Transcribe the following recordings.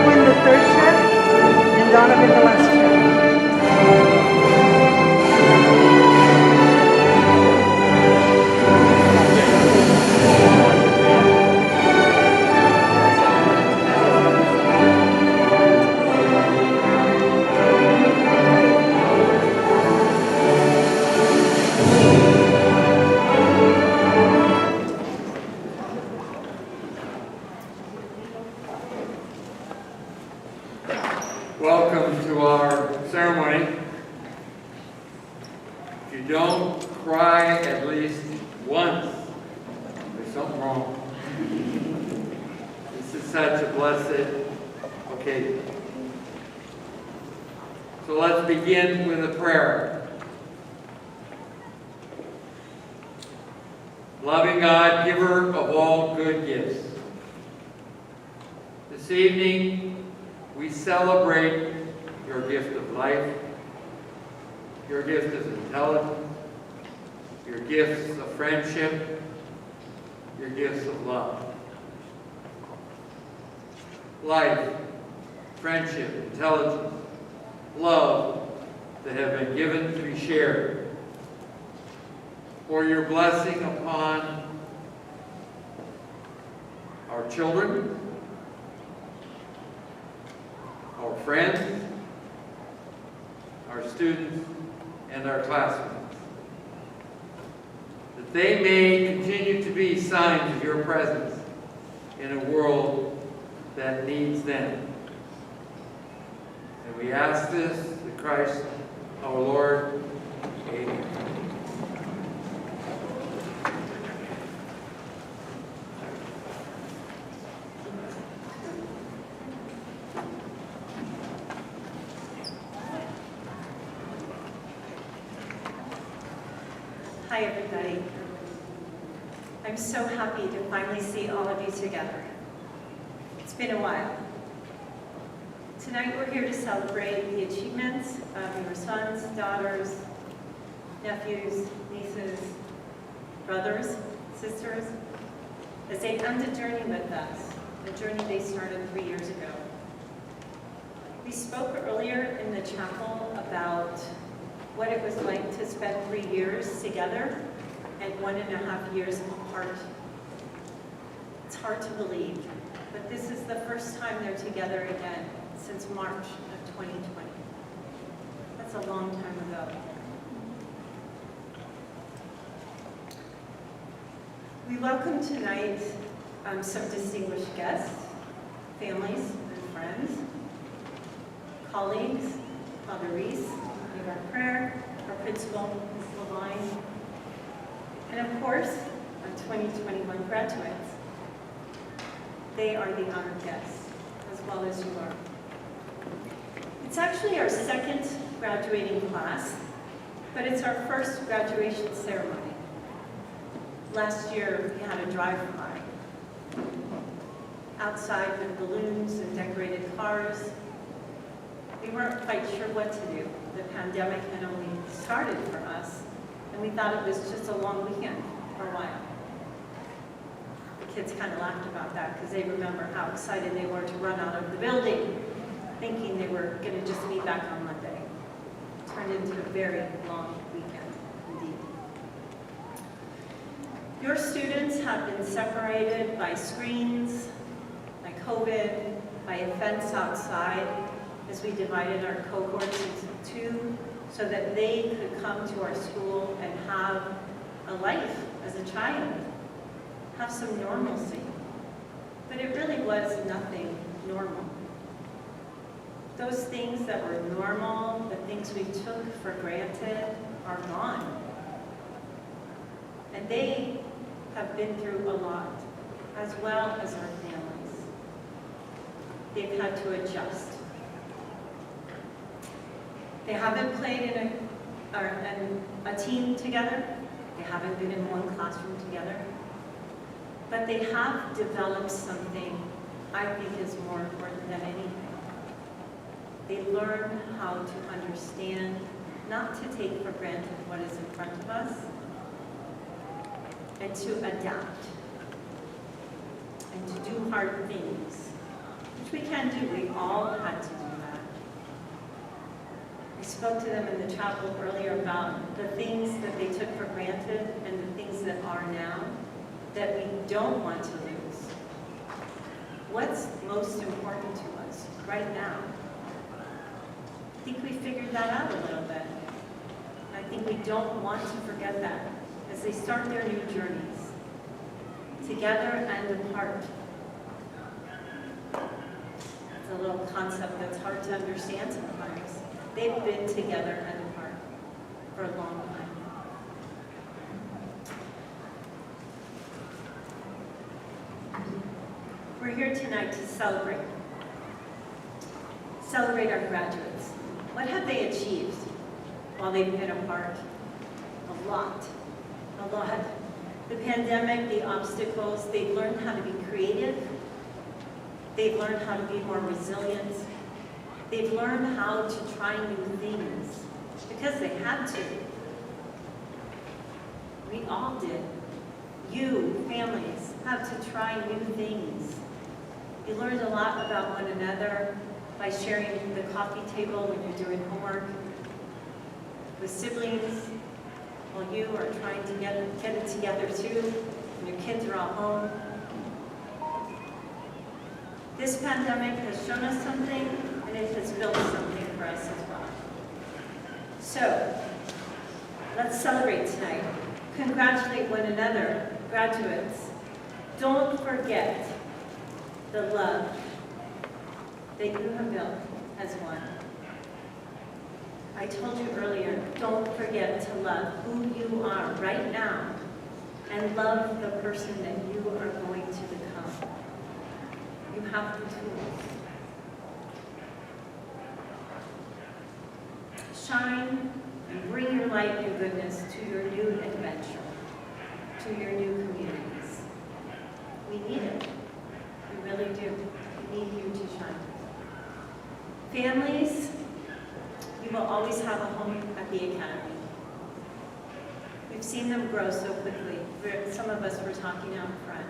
Quinn the third shift, and Donovan the last shift. Welcome to our ceremony. If you don't cry at least once, there's something wrong. This is such a blessed occasion. So let's begin with a prayer. Loving God, giver of all good gifts, this evening we celebrate your gift of life, your gift of intelligence, your gifts of friendship, your gifts of love. Life, friendship, intelligence, love that have been given to be shared. For your blessing upon our children, our friends, our students, and our classmates, that they may continue to be signs of your presence in a world that needs them. And we ask this through Christ our Lord. Amen. Hi, everybody. I'm so happy to finally see all of you together. It's been a while. Tonight we're here to celebrate the achievements of your sons, daughters, nephews, nieces, brothers, sisters, as they end a journey with us, a journey they started 3 years ago. We spoke earlier in the chapel about what it was like to spend 3 years together and 1.5 years apart. It's hard to believe, but this is the first time they're together again since March of 2020. That's a long time ago. We welcome tonight some distinguished guests, families and friends, colleagues, Father Reese, our prayer, our principal, Ms. Levine, and of course, our 2021 graduates. They are the honored guests, as well as you are. It's actually our second graduating class, but it's our first graduation ceremony. Last year, we had a drive-by outside with balloons and decorated cars. We weren't quite sure what to do. The pandemic had only started for us, and we thought it was just a long weekend for a while. The kids kind of laughed about that because they remember how excited they were to run out of the building, thinking they were going to just meet back on Monday. It turned into a very long weekend indeed. Your students have been separated by screens, by COVID, by a fence outside, as we divided our cohorts into two so that they could come to our school and have a life as a child, have some normalcy. But it really was nothing normal. Those things that were normal, the things we took for granted, are gone. And they have been through a lot, as well as our families. They've had to adjust. They haven't played in a team together. They haven't been in one classroom together. But they have developed something I think is more important than anything. They learn how to understand, not to take for granted what is in front of us, and to adapt. and to do hard things, which we can do. We all had to do that. I spoke to them in the chapel earlier about the things that they took for granted and the things that are now that we don't want to lose. What's most important to us right now? I think we figured that out a little bit. I think we don't want to forget that as they start their new journeys, together and apart. It's a little concept that's hard to understand sometimes. They've been together and apart for a long time. We're here tonight to celebrate our graduates. What have they achieved while they've been apart? A lot. The pandemic, the obstacles, they've learned how to be creative. They've learned how to be more resilient. They've learned how to try new things because they had to. We all did. You, families, have to try new things. You learned a lot about one another by sharing the coffee table when you're doing homework with siblings while you are trying to get it together too, and your kids are all home. This pandemic has shown us something, and it has built something for us as well. So, let's celebrate tonight. Congratulate one another, graduates. Don't forget the love that you have built as one. I told you earlier, don't forget to love who you are right now and love the person that you are going to become. You have the tools. Shine and bring your light and goodness to your new adventure, to your new communities. We need it. We really do. We need you to shine. Families, you will always have a home at the Academy. We've seen them grow so quickly. Some of us were talking out front.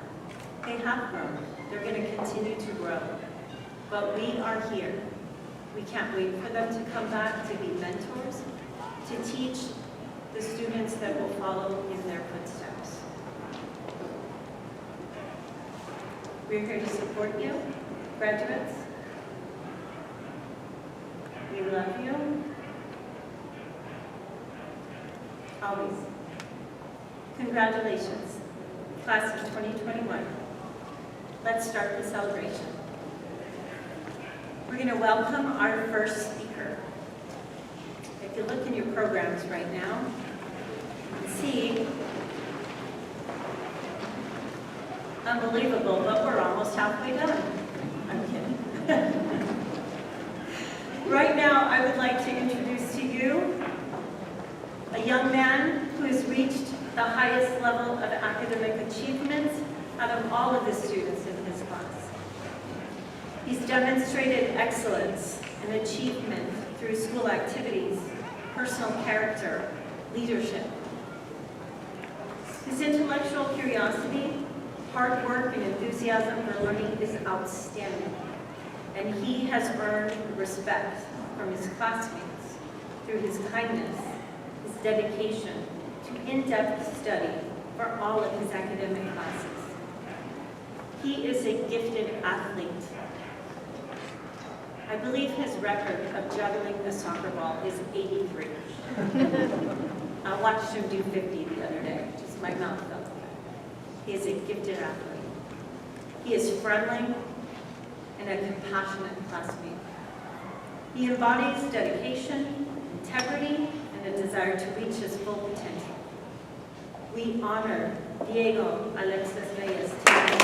They have grown. They're going to continue to grow. But we are here. We can't wait for them to come back to be mentors, to teach the students that will follow in their footsteps. We're here to support you, graduates. We love you. Always. Congratulations, class of 2021. Let's start the celebration. We're going to welcome our first speaker. If you look in your programs right now, you can see, unbelievable, but we're almost halfway done. I'm kidding. Right now, I would like to introduce to you a young man who has reached the highest level of academic achievement out of all of the students in his class. He's demonstrated excellence and achievement through school activities, personal character, leadership. His intellectual curiosity, hard work, and enthusiasm for learning is outstanding, and he has earned respect from his classmates through his kindness, his dedication to in-depth study for all of his academic classes. He is a gifted athlete. I believe his record of juggling a soccer ball is 83. I watched him do 50 the other day, just my mouth fell open. He is a gifted athlete. He is friendly and a compassionate classmate. He embodies dedication, integrity, and a desire to reach his full potential. We honor Diego Alexis Reyes tonight.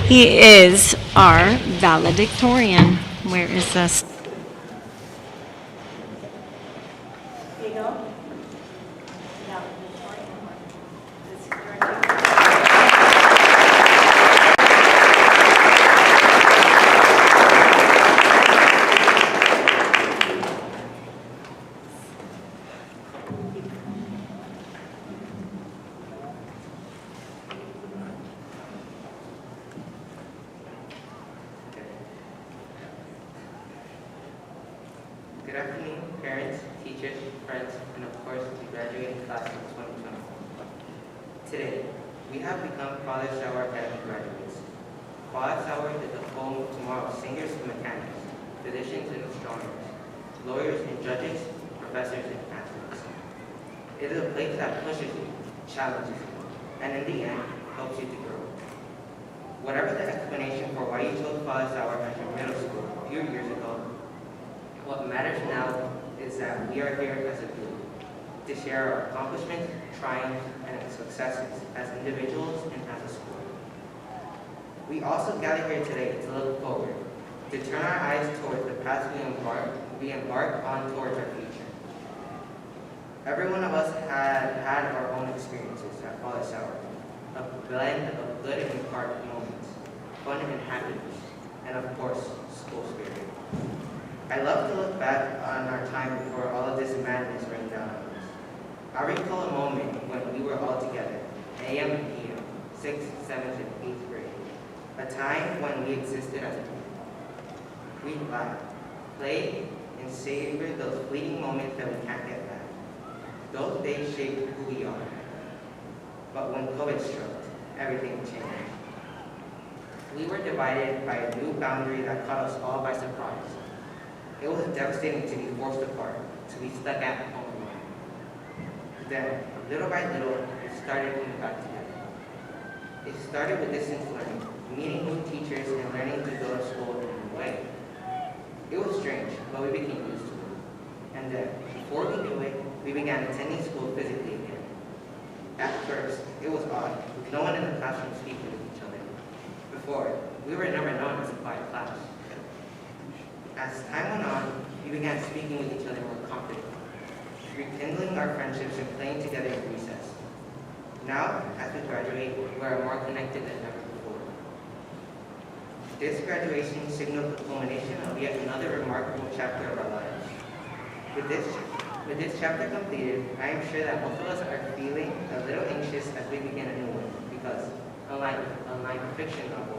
He is our valedictorian. Where is this? Diego? company, parents, teachers, friends, and of course the graduating class of 2024. Today, we have become Father Sauer Academy graduates. Father Sauer is the home of tomorrow's singers and mechanics, physicians and astronomers, lawyers and judges, professors and athletes. It is a place that pushes you, challenges you, and in the end, helps you to grow. Whatever the explanation for why you chose Father Sauer as your middle school a few years ago, what matters now is that we are here as a group to share our accomplishments, triumphs, and successes as individuals and as a school. We also gather here today to look forward, to turn our eyes towards the path we embark on towards our future. Every one of us had our own experiences at Father Sauer, a blend of good and hard moments, fun and happiness, and of course, school spirit. I love to look back on our time before all of this madness rained down on us. I recall a moment when we were all together, AM and PM, 6th, 7th, and 8th grade, a time when we existed as a people. We laughed, played, and savored those fleeting moments that we can't get back. Those days shaped who we are. But when COVID struck, everything changed. We were divided by a new boundary that caught us all by surprise. It was devastating to be forced apart, to be stuck at home alone. Then, little by little, it started coming back together. It started with distance learning, meeting new teachers and learning to go to school in a new way. It was strange, but we became used to it. And then, before we knew it, we began attending school physically again. At first, it was odd, with no one in the classroom speaking with each other. Before, we were never known as a quiet class. As time went on, we began speaking with each other more confidently, rekindling our friendships and playing together in recess. Now, as we graduate, we are more connected than ever before. This graduation signals the culmination of yet another remarkable chapter of our lives. With this chapter completed, I am sure that most of us are feeling a little anxious as we begin a new one, because, unlike a fiction novel,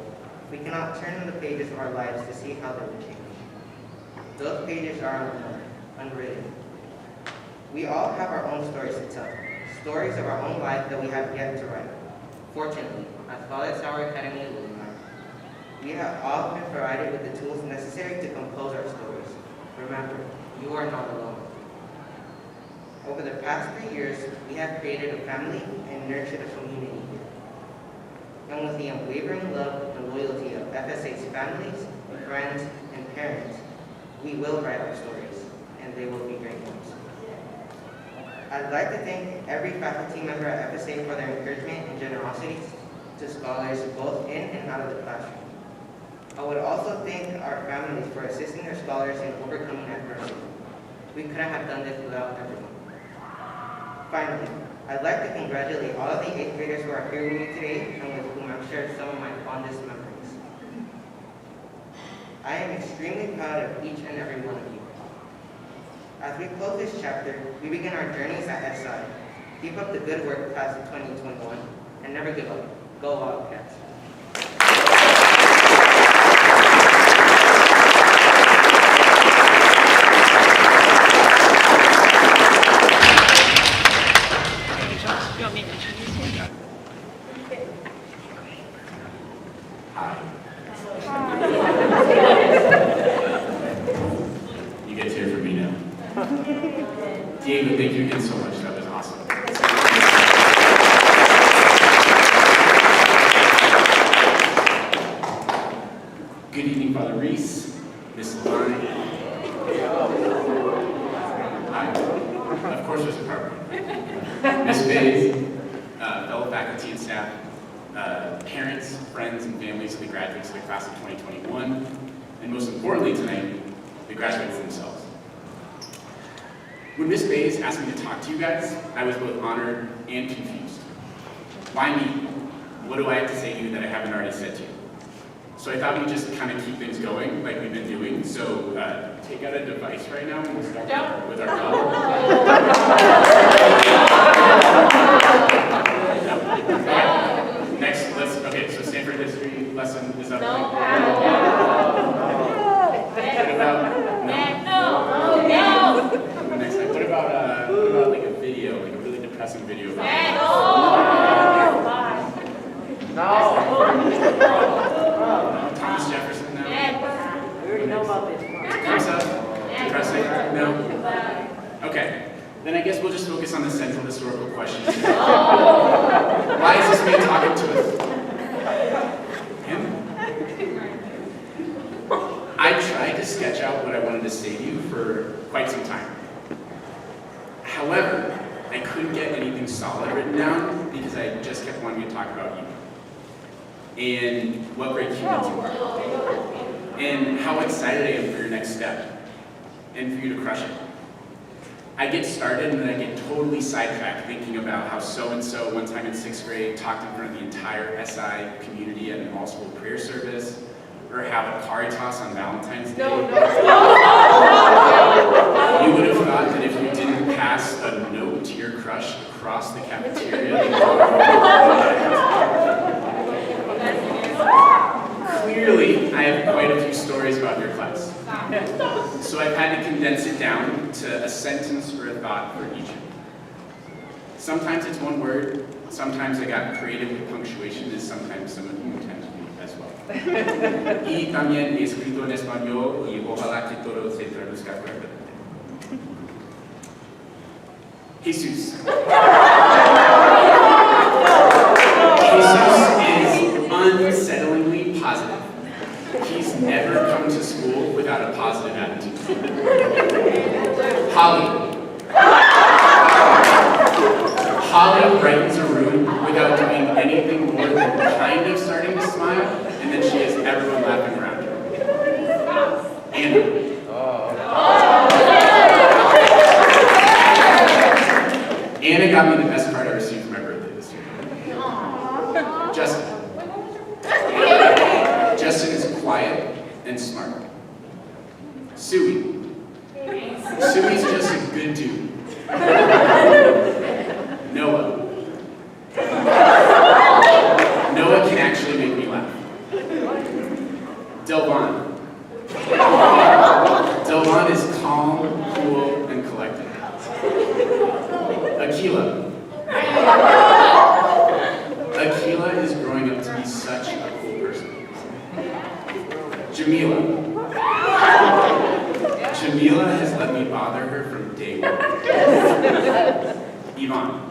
we cannot turn the pages of our lives to see how they will change. Those pages are unknown, unwritten. We all have our own stories to tell, stories of our own life that we have yet to write. Fortunately, as Father Sauer Academy alumni, we have all been provided with the tools necessary to compose our stories. Remember, you are not alone. Over the past 3 years, we have created a family and nurtured a community here. And with the unwavering love and loyalty of FSA's families, friends, and parents, we will write our stories, and they will be great ones. I'd like to thank every faculty member at FSA for their encouragement and generosity to scholars both in and out of the classroom. I would also thank our families for assisting their scholars in overcoming adversity. We couldn't have done this without everyone. Finally, I'd like to congratulate all of the 8th graders who are here with me today and with whom I've shared some of my fondest memories. I am extremely proud of each and every one of you. As we close this chapter, we begin our journeys at SI. Keep up the good work class of 2021, and never give up. Go Wildcats. You want me to introduce you? You get to hear from me now. David, thank you again so much. That was awesome. Good evening, Father Reese, Miss Line. Hi. Of course, there's a PowerPoint. Miss Bays, fellow faculty and staff, parents, friends, and families of the graduates of the class of 2021, and most importantly tonight, the graduates themselves. When Miss Bays asked me to talk to you guys, I was both honored and confused. Why me? What do I have to say to you that I haven't already said to you? So I thought we'd just kind of keep things going like we've been doing. So take out a device right now and we'll start with our bell. Next, okay, so Stanford history lesson is up. What about? No. Okay, then I guess we'll just focus on the central historical question today. Why is this man talking to us? Him? I tried to sketch out what I wanted to say to you for quite some time. However, I couldn't get anything solid written down because I just kept wanting to talk about you. And what great humans you are. And how excited I am for your next step. And for you to crush it. I get started and then I get totally sidetracked thinking about how so-and-so one time in 6th grade talked in front of the entire SI community at an all-school prayer service, or how a caritas on Valentine's Day. You would have thought that if you didn't pass a note to your crush across the cafeteria, clearly, I have quite a few stories about your class. So I've had to condense it down to a sentence or a thought for each of you. Sometimes it's one word, sometimes I got creative with punctuation, and sometimes some of you tend to be as well. Y también he escrito en español y ojalá que todo se traduzca correctamente. Jesus. Jesus is unsettlingly positive. He's never come to school without a positive attitude. Holly. Holly brightens a room without doing anything more than kind of starting to smile, and then she has everyone laughing around her. Anna. Anna got me the best card I received for my birthday this year. Justin. Justin is quiet and smart. Suey. Suey's just a good dude. Noah. Noah can actually make me laugh. Delvon. Delvon is calm, cool, and collected. Akila. Akila is growing up to be such a cool person. Jamila. Jamila has let me bother her from day one. Yvonne.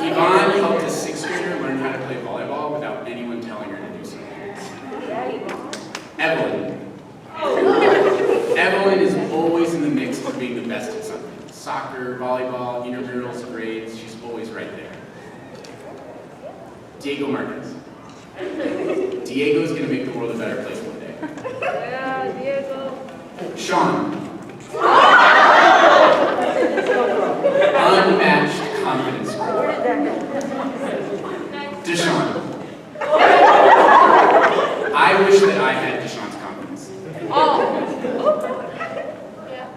Yvonne helped a 6th grader learn how to play volleyball without anyone telling her to do so. Evelyn. Evelyn is always in the mix of being the best at something. Soccer, volleyball, intramurals, grades, she's always right there. Diego Marquez. Diego's gonna make the world a better place one day. Yeah, Diego. Sean. Unmatched confidence. Where did that go? Deshaun. I wish that I had Deshaun's confidence.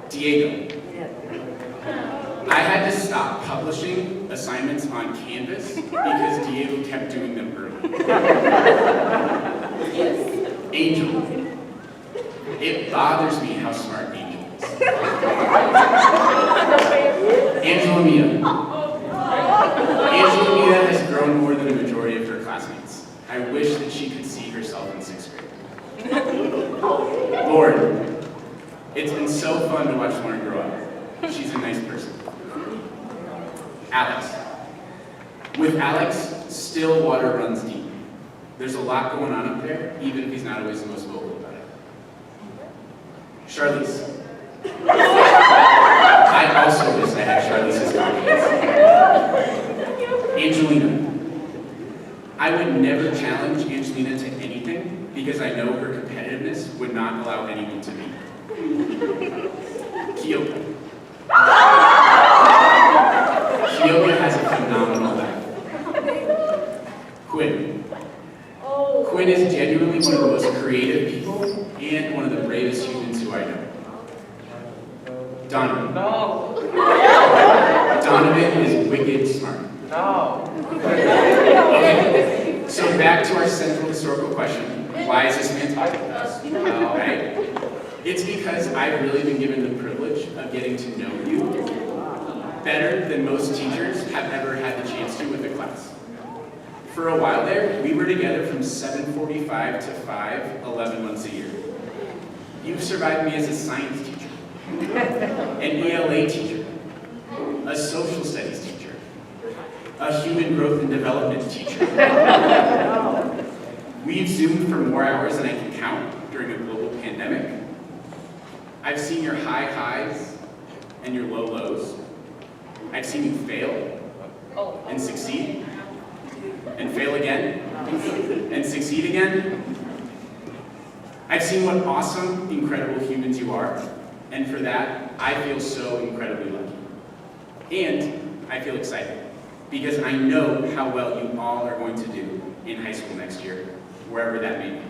Diego. I had to stop publishing assignments on Canvas because Diego kept doing them early. Angel. It bothers me how smart Angel is. Angela Mia. Angela Mia has grown more than a majority of her classmates. I wish that she could see herself in 6th grade. Lauren. It's been so fun to watch Lauren grow up. She's a nice person. Alex. With Alex, still water runs deep. There's a lot going on up there, even if he's not always the most vocal about it. Charlize. I also wish I had Charlize's confidence. Angelina. I would never challenge Angelina to anything because I know her competitiveness would not allow anyone to beat her. Kyoka. Kyoka has a phenomenal laugh. Quinn. Quinn is genuinely one of the most creative people and one of the bravest humans who I know. Donovan. No. Donovan is wicked smart. No. Okay, so back to our central historical question. Why is this man talking to us? Right? It's because I've really been given the privilege of getting to know you better than most teachers have ever had the chance to with a class. For a while there, we were together from 7:45 to 5, 11 months a year. You've survived me as a science teacher. an ELA teacher, a social studies teacher, a human growth and development teacher. We've Zoomed for more hours than I can count during a global pandemic. I've seen your high highs and your low lows. I've seen you fail and succeed, and fail again, and succeed again. I've seen what awesome, incredible humans you are, and for that, I feel so incredibly lucky. And I feel excited, because I know how well you all are going to do in high school next year, wherever that may be.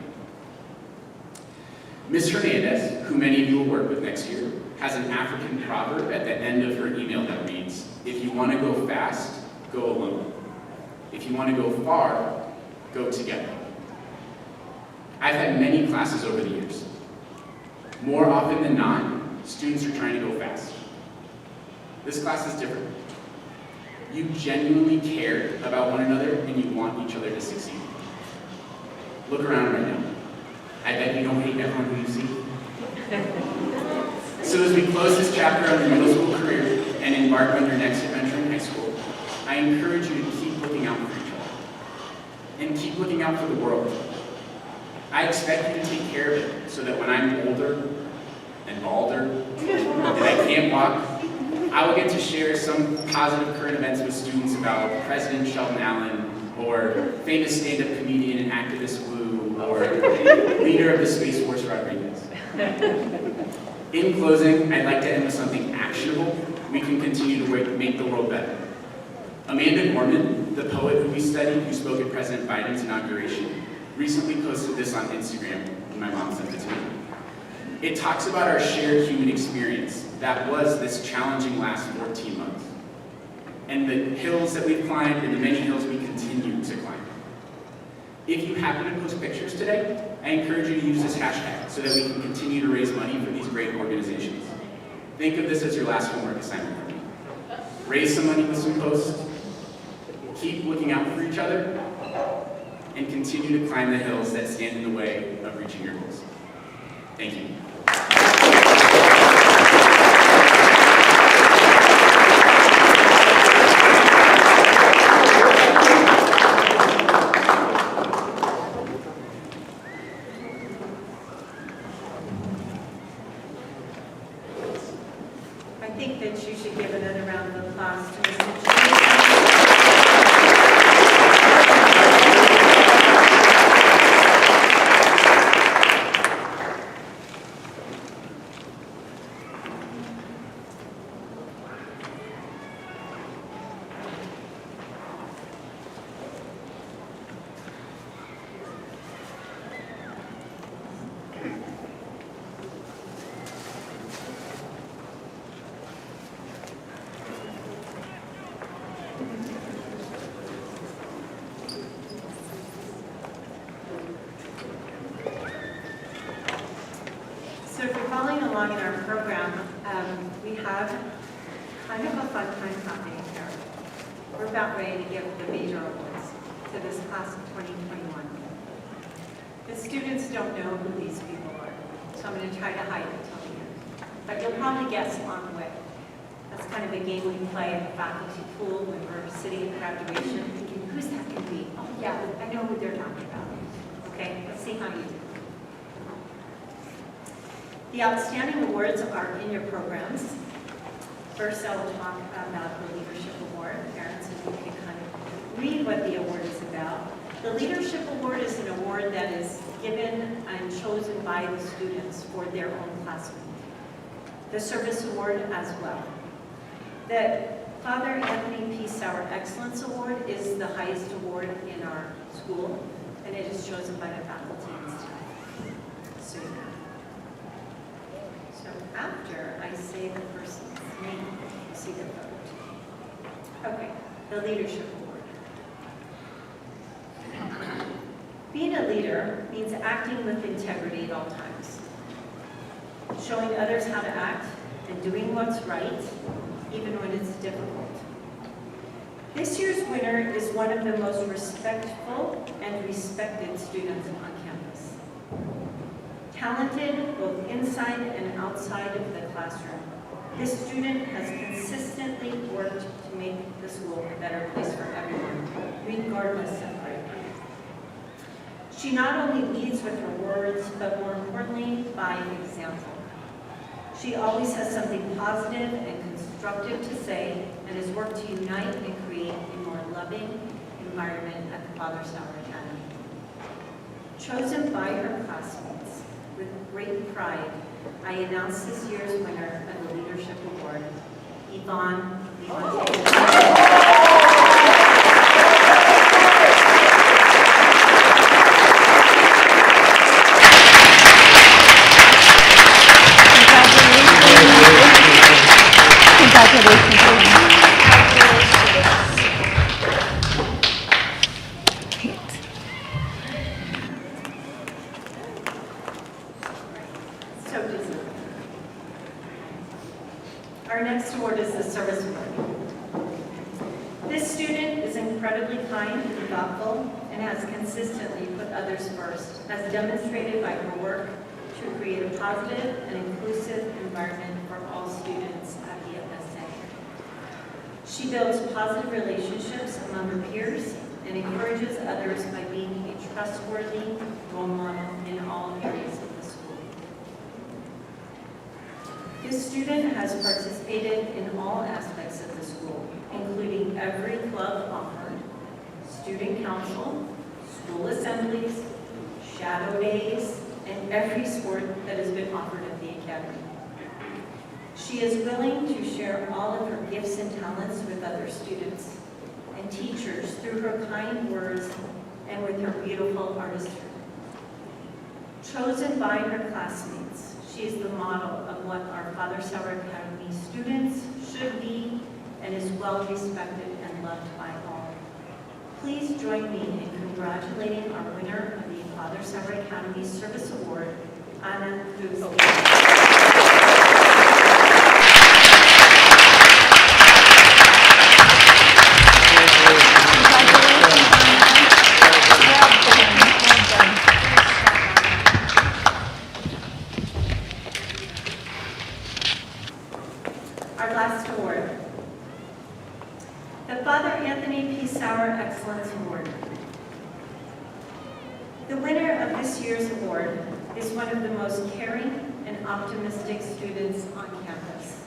Ms. Hernandez, who many of you will work with next year, has an African proverb at the end of her email that reads, "If you want to go fast, go alone. If you want to go far, go together." I've had many classes over the years. More often than not, students are trying to go fast. This class is different. You genuinely care about one another and you want each other to succeed. Look around right now. I bet you don't hate everyone who you see. So as we close this chapter of your middle school career and embark on your next adventure in high school, I encourage you to keep looking out for each other and keep looking out for the world. I expect you to take care of it so that when I'm older and balder and I can't walk, I will get to share some positive current events with students about President Sheldon Allen, or famous stand-up comedian and activist Wu, or leader of the Space Force Rodriguez. In closing, I'd like to end with something actionable we can continue to make the world better. Amanda Gorman, the poet who we studied, who spoke at President Biden's inauguration, recently posted this on Instagram, and my mom sent it to me. It talks about our shared human experience that was this challenging last 14 months, and the hills that we've climbed and the many hills we continue to climb. If you happen to post pictures today, I encourage you to use this hashtag so that we can continue to raise money for these great organizations. Think of this as your last homework assignment for me. Raise some money with some posts, keep looking out for each other, and continue to climb the hills that stand in the way of reaching your goals. Thank you. I think that you should give another round of applause to Mr. So if you're following along in our program, we have kind of a fun time happening here. We're about ready to give the major awards to this class of 2021. The students don't know who these people are, so I'm going to try to hide it till the end. But you'll probably guess along the way. That's kind of a game we play at the faculty pool when we're sitting at graduation thinking, who's that going to be? Oh yeah, I know who they're talking about. Okay, let's see how you do. The outstanding awards are in your programs. First, I will talk about the Leadership Award. Parents, and you can kind of read what the award is about. The Leadership Award is an award that is given and chosen by the students for their own classroom. The Service Award as well. The Father Anthony P. Sauer Excellence Award is the highest award in our school, and it is chosen by the faculty and staff. So you know. So after I say the person's name, you see their vote. Okay, the Leadership Award. Being a leader means acting with integrity at all times, showing others how to act and doing what's right, even when it's difficult. This year's winner is one of the most respectful and respected students on campus. Talented both inside and outside of the classroom. This student has consistently worked to make the school a better place for everyone, regardless of grade. She not only leads with her words, but more importantly, by example. She always has something positive and constructive to say and has worked to unite and create a more loving environment at the Father Sauer Academy. Chosen by her classmates with great pride, I announce this year's winner of the Leadership Award, Yvonne Lemonte. So deserving. Our next award is the Service Award. This student is incredibly kind and thoughtful and has consistently put others first, as demonstrated by her work to create a positive and inclusive environment for all students at EFSA. She builds positive relationships among her peers and encourages others by being a trustworthy role model in all areas of the school. This student has participated in all aspects of the school, including every club offered, student council, school assemblies, shadow days, and every sport that has been offered at the academy. She is willing to share all of her gifts and talents with other students and teachers through her kind words and with her beautiful artistry. Chosen by her classmates, she is the model of what our Father Sauer Academy students should be and is well respected and loved by all. Please join me in congratulating our winner of the Father Sauer Academy Service Award, Anna Luz. Our last award, the Father Anthony P. Sauer Excellence Award. The winner of this year's award is one of the most caring and optimistic students on campus.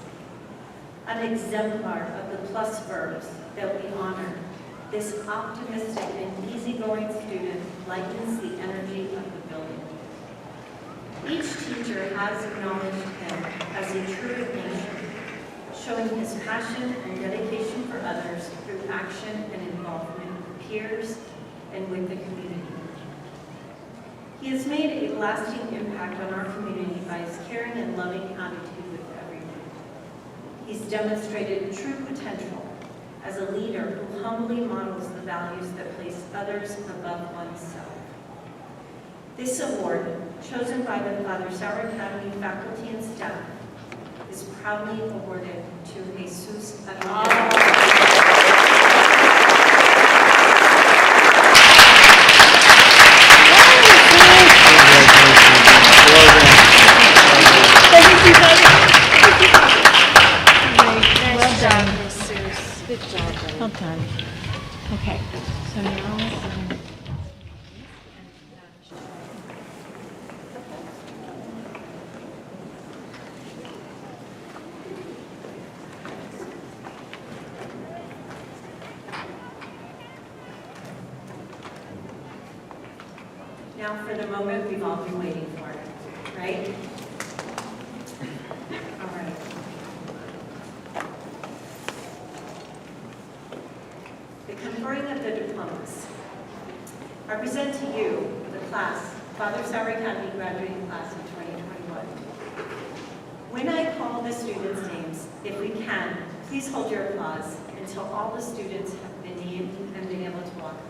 An exemplar of the plus verbs that we honor, this optimistic and easygoing student lightens the energy of the building. Each teacher has acknowledged him as a true Ignatian, showing his passion and dedication for others through action and involvement with peers and with the community. He has made a lasting impact on our community by his caring and loving attitude with everyone. He's demonstrated true potential as a leader who humbly models the values that place others above oneself. This award, chosen by the Father Sauer Academy faculty and staff, is proudly awarded to Jesus Arroyo. Well done. Okay, so now, Now for the moment we've all been waiting for, right? All right. The conferring of the diplomas. I present to you the class, Father Sauer Academy graduating class of 2021. When I call the students' names, if we can, please hold your applause until all the students have been named and been able to walk across.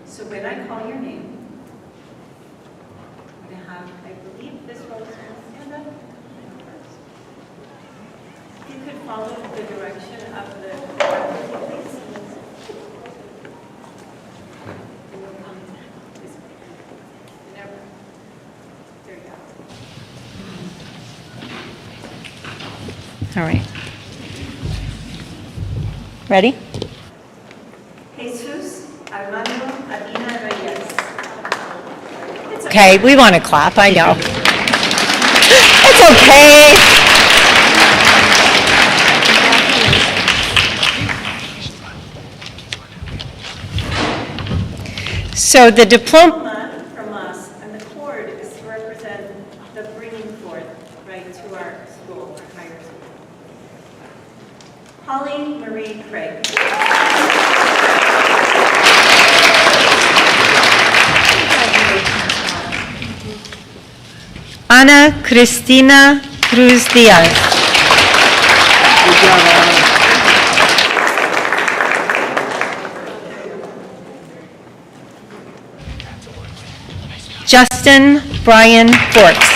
So when I call your name, I'm going to have, I believe this roll is going to stand up. If you could follow the direction of the faculty, please. And you'll come this way. Never. There you go. All right. Ready? Jesus Armando Adina Reyes. Okay, we want to clap, I know. It's okay. So the diploma From us, and the cord is to represent the bringing forth, right, to our school, our higher school. Holly Marie Craig. Ana Cristina Cruz Diaz. Justin Brian Forks.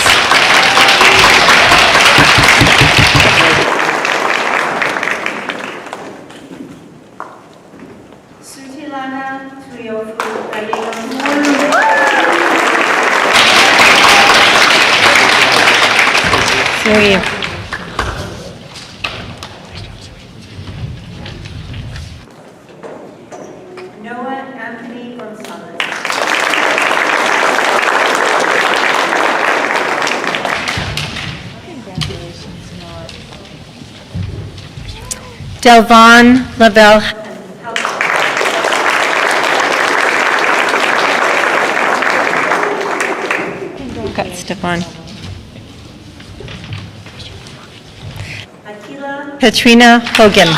Sutilana Tuyofu Gallego. Three. Noah Anthony Gonzalez. Delvon Lavelle. Got Stefan. Akila Katrina Hogan.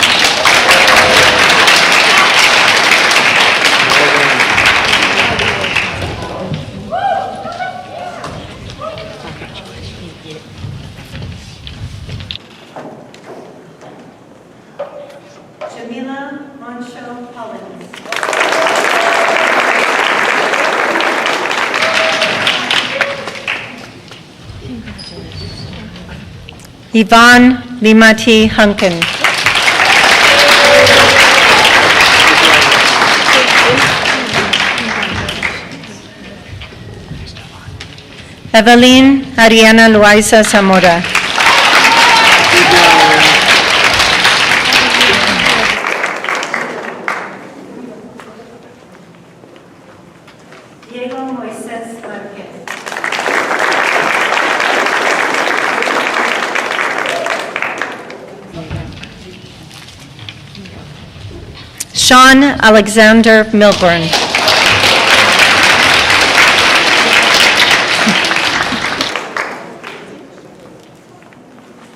Jamila Moncho Collins. Yvonne Limati Hunkin. Evelyn Ariana Loaiza Zamora. Diego Moises Marquez. Sean Alexander Milburn.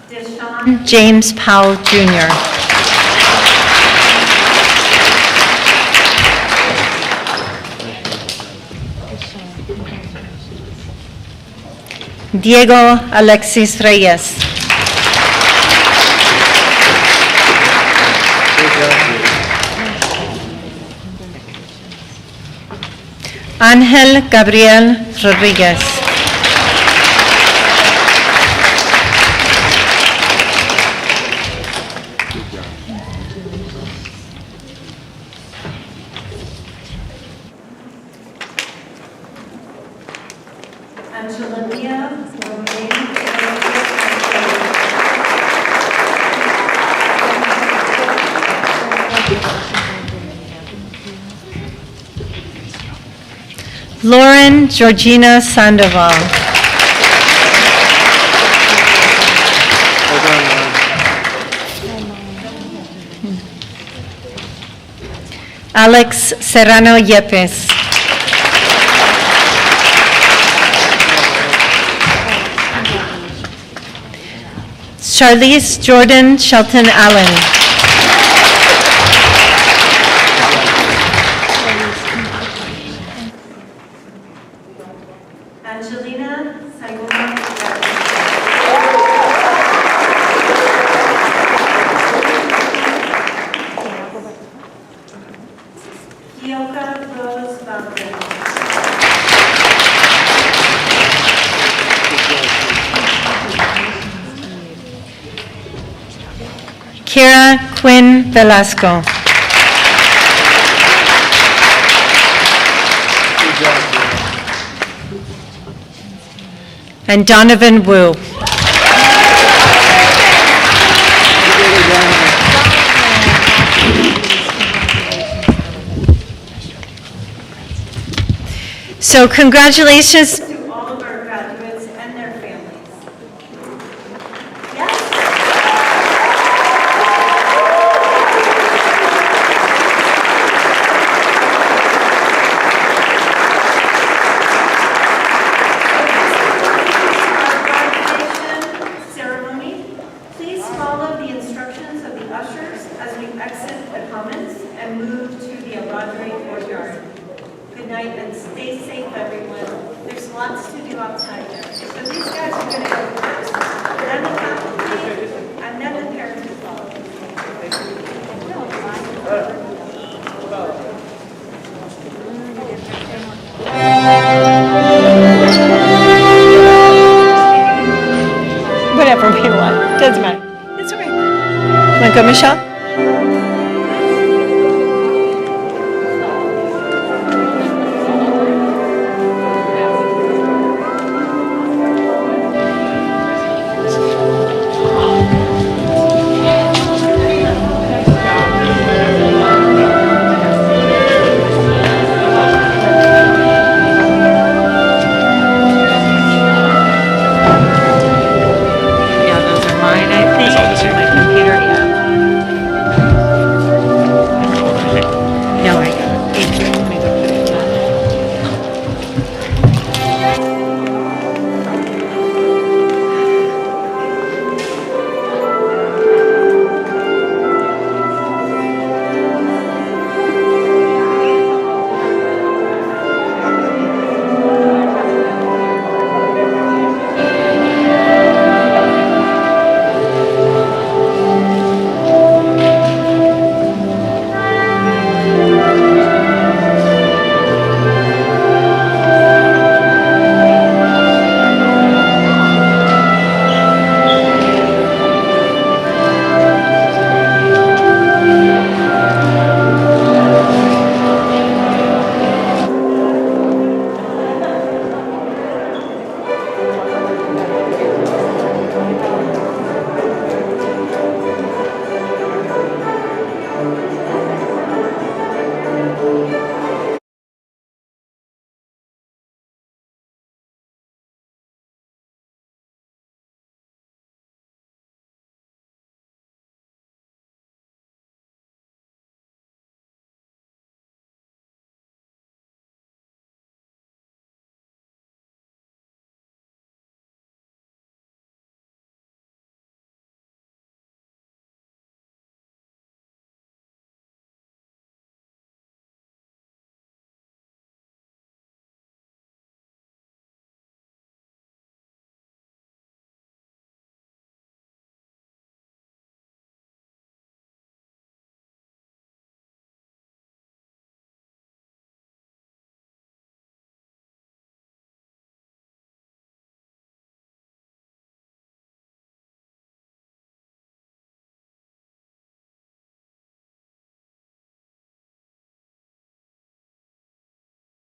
Deshaun James Powell Jr. Diego Alexis Reyes. Ángel Gabriel Rodríguez. Angelia Romaine. Lauren Georgina Sandoval. Alex Serrano Yepes. Charlize Jordan Shelton Allen. Angelina Saigoma. Kioka Rose Valverde. Kira Quinn Velasco. And Donovan Wu. So congratulations to all of our graduates and their families. Yes. Ceremony. Please follow the instructions of the ushers as we exit the commons and move to the Abradre courtyard. Good night and stay safe, everyone. There's lots to do outside there. So these guys are going to go first, then the faculty, and then the parents will follow. Whatever we want. Doesn't matter. It's okay. Want to go, Michelle?